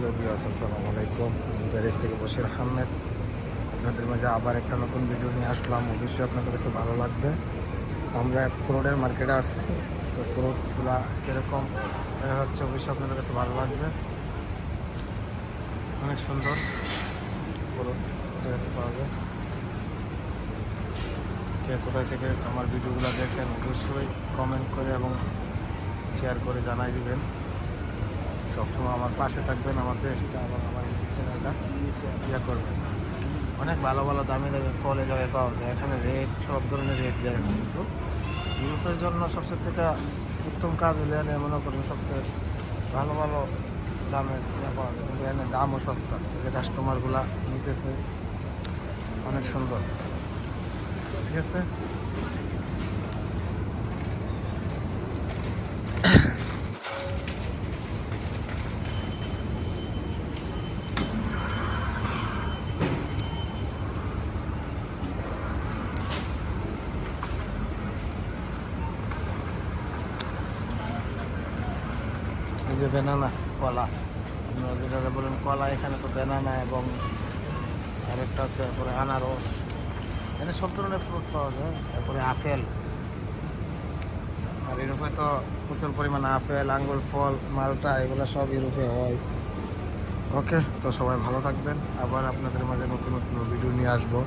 Hello viewers, আসসালামু আলাইকুম। আমি প্যারিস থেকে বশির আহমেদ আপনাদের মাঝে আবার একটা নতুন ভিডিও নিয়ে আসলাম। অবশ্যই আপনাদের কাছে ভালো লাগবে। আমরা ফ্রুটের মার্কেটে আসছি, তো ফ্রুটগুলা কীরকম হচ্ছে অবশ্যই আপনাদের কাছে ভালো লাগবে। অনেক সুন্দর ফ্রুট জায়গাতে পাওয়া যায়। কে কোথায় থেকে আমার ভিডিওগুলো দেখেন অবশ্যই কমেন্ট করে এবং শেয়ার করে জানাই দিবেন। সবসময় আমার পাশে থাকবেন, আমার পেজটা এবং আমার ইউটিউব চ্যানেলটা ইয়ে করবেন। অনেক ভালো ভালো দামি দামি ফল এই জায়গায় পাওয়া যায়। এখানে রেট, সব ধরনের রেট যায়। কিন্তু ইউরোপের জন্য সবচেয়ে থেকে উত্তম কাজ হলে এনে মনে করুন সবচেয়ে ভালো ভালো দামের পাওয়া যায়। কিন্তু এনে দামও সস্তা, যে কাস্টমারগুলা নিতেছে অনেক সুন্দর। ঠিক আছে, এই যে বেনানা কলা, আপনারা যেটা বলেন কলা, এখানে তো বেনানা এবং আরেকটা আছে, তারপরে আনারস, এখানে সব ধরনের ফ্রুট পাওয়া যায়। তারপরে আপেল, আর ইউরোপে তো প্রচুর পরিমাণে আপেল, আঙ্গুর ফল, মালটা, এগুলো সব ইউরোপে হয়। ওকে, তো সবাই ভালো থাকবেন। আবার আপনাদের মাঝে নতুন নতুন ভিডিও নিয়ে আসবো।